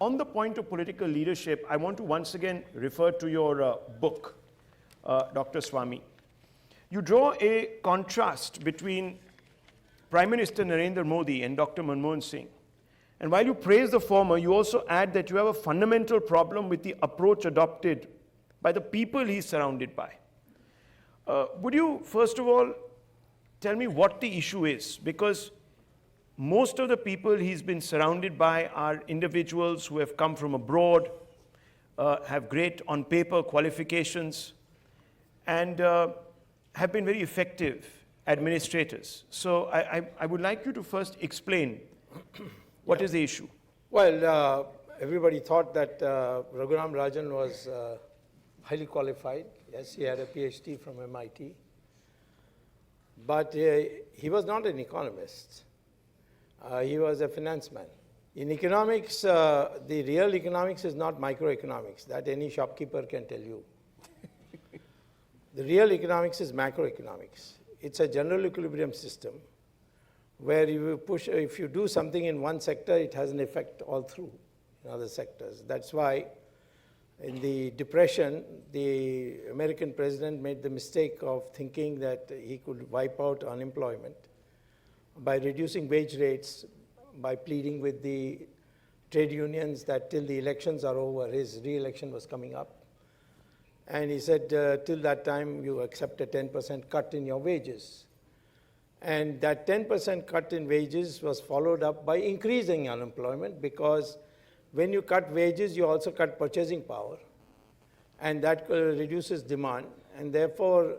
On the point of political leadership, I want to once again refer to your book, Dr. Swamy. You draw a contrast between Prime Minister Narendra Modi and Dr. MANMOHAN Singh. And while you praise the former, you also add that you have a fundamental problem with the approach adopted by the people he's surrounded by. Would you, first of all, tell me what the issue is? Because most of the people he's been surrounded by are individuals who have come from abroad, have great on-paper qualifications, and have been very effective administrators. So I would like you to first explain what is the issue. Well, everybody thought that Raghuram Rajan was highly qualified. Yes, he had a PhD from MIT. But he was not an economist. He was a financeman. In economics, the real economics is not microeconomics. That any shopkeeper can tell you. The real economics is macroeconomics. It's a general equilibrium system where if you do something in one sector, it has an effect all through in other sectors. That's why in the Depression, the American president made the mistake of thinking that he could wipe out unemployment by reducing wage rates, by pleading with the trade unions that till the elections are over, his re-election was coming up. And he said, till that time, you accept a 10% cut in your wages. And that 10% cut in wages was followed up by increasing unemployment, because when you cut wages, you also cut purchasing power. And that reduces demand. And therefore,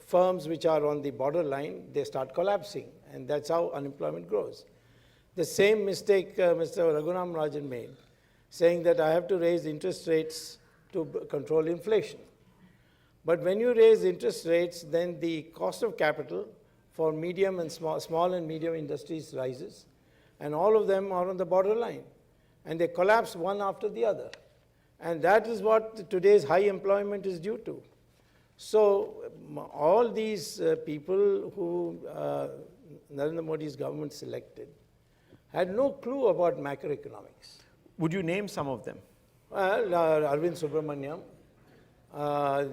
firms which are on the borderline, they start collapsing. And that's how unemployment grows. The same mistake Mr. Raghuram Rajan made, saying that I have to raise interest rates to control inflation. But when you raise interest rates, then the cost of capital for medium and small and medium industries rises. And all of them are on the borderline. And they collapse one after the other. And that is what today's high employment is due to. So all these people who Narendra Modi's government selected had no clue about macroeconomics. Would you name some of them? Well, Arvind Subramanian.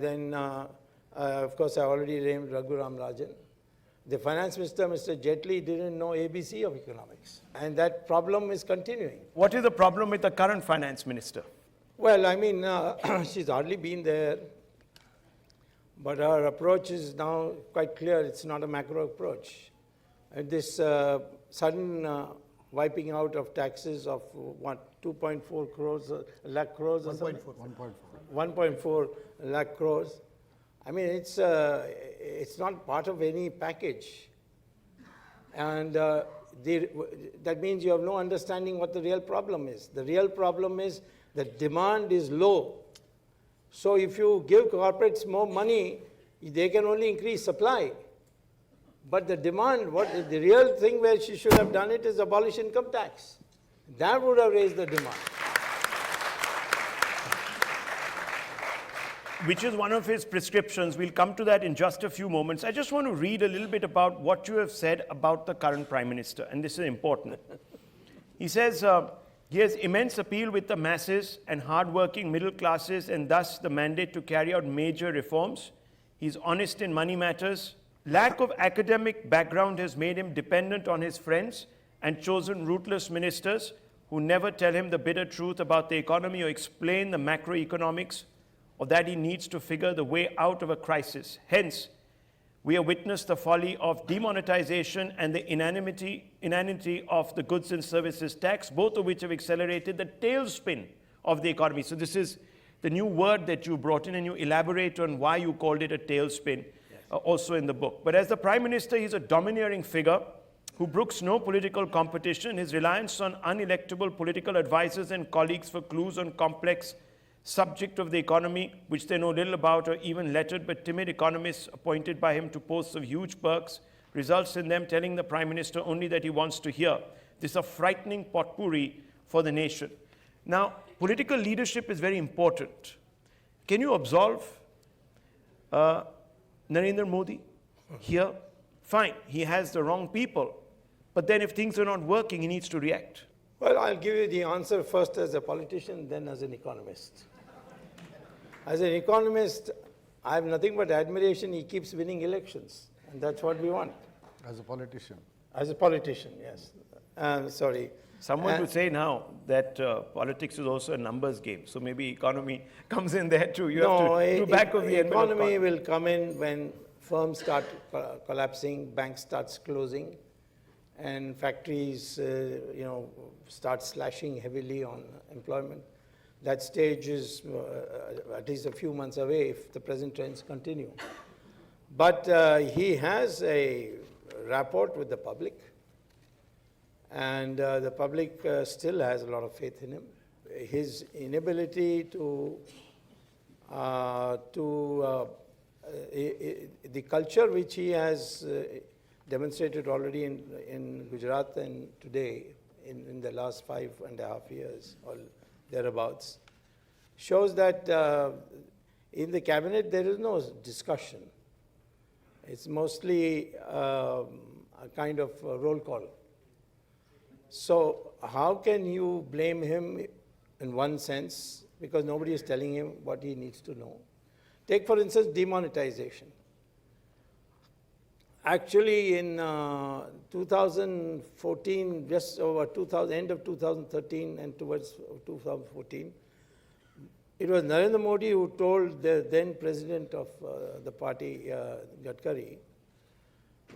Then, of course, I already named Raghuram Rajan. The Finance Minister, Mr. Jaitley, didn't know ABC of economics. And that problem is continuing. What is the problem with the current Finance Minister? Well, I mean, she's hardly been there. But her approach is now quite clear. It's not a macro approach. And this sudden wiping out of taxes of what, 2.4 crores, lakh crores or something? 1.4 lakh crores. I mean, it's not part of any package. And that means you have no understanding what the real problem is. The real problem is that demand is low. So if you give corporates more money, they can only increase supply. But the demand, the real thing where she should have done it is abolish income tax. That would have raised the demand. Which is one of his prescriptions. We'll come to that in just a few moments. I just want to read a little bit about what you have said about the current Prime Minister, and this is important. He says, he has immense appeal with the masses and hard-working middle classes, and thus the mandate to carry out major reforms. He's honest in money matters. Lack of academic background has made him dependent on his friends and chosen ruthless ministers who never tell him the bitter truth about the economy or explain the macroeconomics, or that he needs to figure the way out of a crisis. Hence, we have witnessed the folly of demonetization and the inanity of the goods and services tax, both of which have accelerated the tailspin of the economy. So this is the new word that you brought in, and you elaborate on why you called it a tailspin, also in the book. But as the Prime Minister, he's a domineering figure who brooks no political competition. His reliance on unelectable political advisors and colleagues for clues on complex subject of the economy, which they know little about, or even lettered but timid economists appointed by him to posts of huge perks, results in them telling the Prime Minister only that he wants to hear. This is a frightening potpourri for the nation. Now, political leadership is very important. Can you absolve Narendra Modi here? Fine, he has the wrong people. But then if things are not working, he needs to react. Well, I'll give you the answer first as a politician, then as an economist. As an economist, I have nothing but admiration. He keeps winning elections, and that's what we want. As a politician. As a politician, yes. Sorry. Someone would say now that politics is also a numbers game, so maybe economy comes in there too. You have to do back of the envelope. Economy will come in when firms start collapsing, banks starts closing, and factories, start slashing heavily on employment. That stage is at least a few months away if the present trends continue. But he has a rapport with the public, and the public still has a lot of faith in him. His inability the culture which he has demonstrated already in Gujarat and today, in the last 5.5 years or thereabouts, shows that in the cabinet there is no discussion. It's mostly a kind of roll call. So how can you blame him in one sense, because nobody is telling him what he needs to know? Take, for instance, demonetization. Actually, in 2014, just over end of 2013 and towards 2014, it was Narendra Modi who told the then president of the party, Gadkari,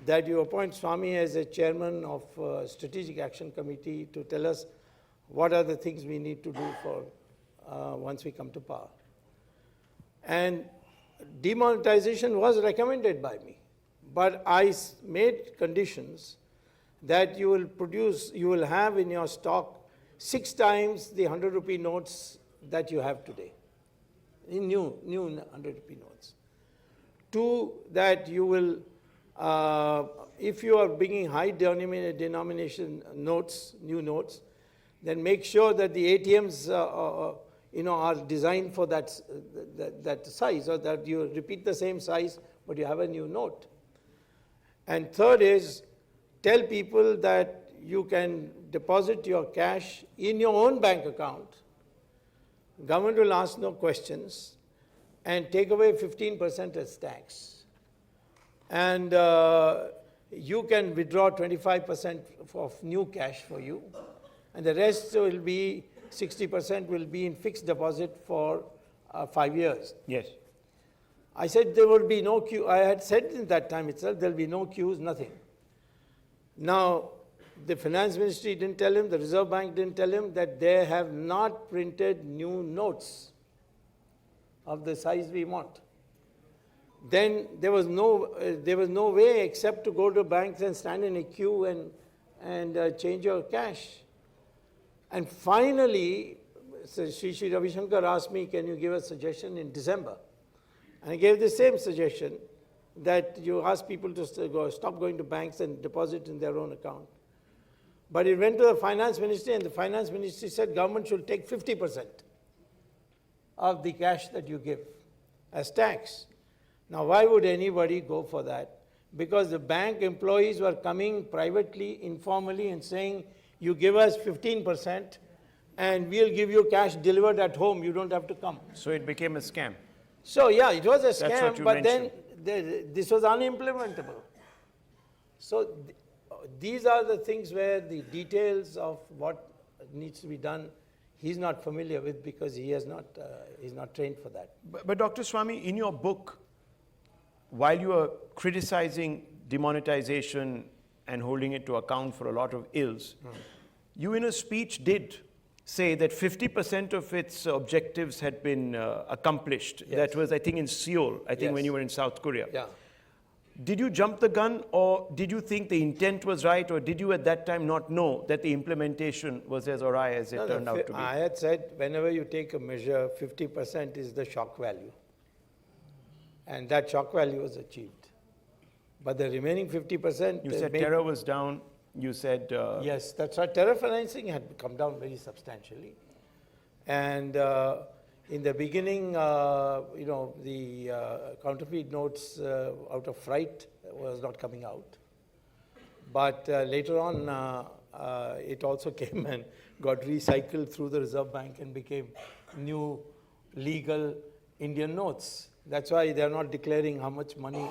that you appoint Swamy as a chairman of Strategic Action Committee to tell us what are the things we need to do for once we come to power. And demonetization was recommended by me. But I made conditions that you will have in your stock 6 times the 100 rupee notes that you have today, in new 100 rupee notes. 2, that you will, if you are bringing high denomination notes, new notes, then make sure that the ATMs are designed for that size, or that you repeat the same size, but you have a new note. And 3rd is, tell people that you can deposit your cash in your own bank account. Government will ask no questions and take away 15% as tax. And you can withdraw 25% of new cash for you. And the rest will be, 60% will be in fixed deposit for 5 years. Yes. I said there will be no queue. I had said in that time itself there will be no queues, nothing. Now, the Finance Ministry didn't tell him, the Reserve Bank didn't tell him that they have not printed new notes of the size we want. Then there was no way except to go to banks and stand in a queue and change your cash. And finally, Shri Shivshankar asked me, can you give a suggestion in December? And I gave the same suggestion, that you ask people to stop going to banks and deposit in their own account. But it went to the Finance Ministry, and the Finance Ministry said government should take 50% of the cash that you give as tax. Now, why would anybody go for that? Because the bank employees were coming privately, informally, and saying, you give us 15%, and we'll give you cash delivered at home. You don't have to come. So it became a scam. So, yeah, it was a That's scam, what you but mentioned. then this was unimplementable. So these are the things where the details of what needs to be done, he's not familiar with, because he's not trained for that. But Dr. Swamy, in your book, while you are criticizing demonetization and holding it to account for a lot of ills, you in a speech did say that 50% of its objectives had been accomplished. Yes. That was, I think, in Seoul, when Yes. you were in South Korea. Yeah. Did you jump the gun, or did you think the intent was right, or did you at that time not know that the implementation was as awry as it turned out to be? I had said, whenever you take a measure, 50% is the shock value. And that shock value was achieved. But the remaining 50%... You said terror was down. You said... Yes, that's right. Terror financing had come down very substantially. And in the beginning, the counterfeit notes out of fright was not coming out. But later on, it also came and got recycled through the Reserve Bank and became new legal Indian notes. That's why they're not declaring how much money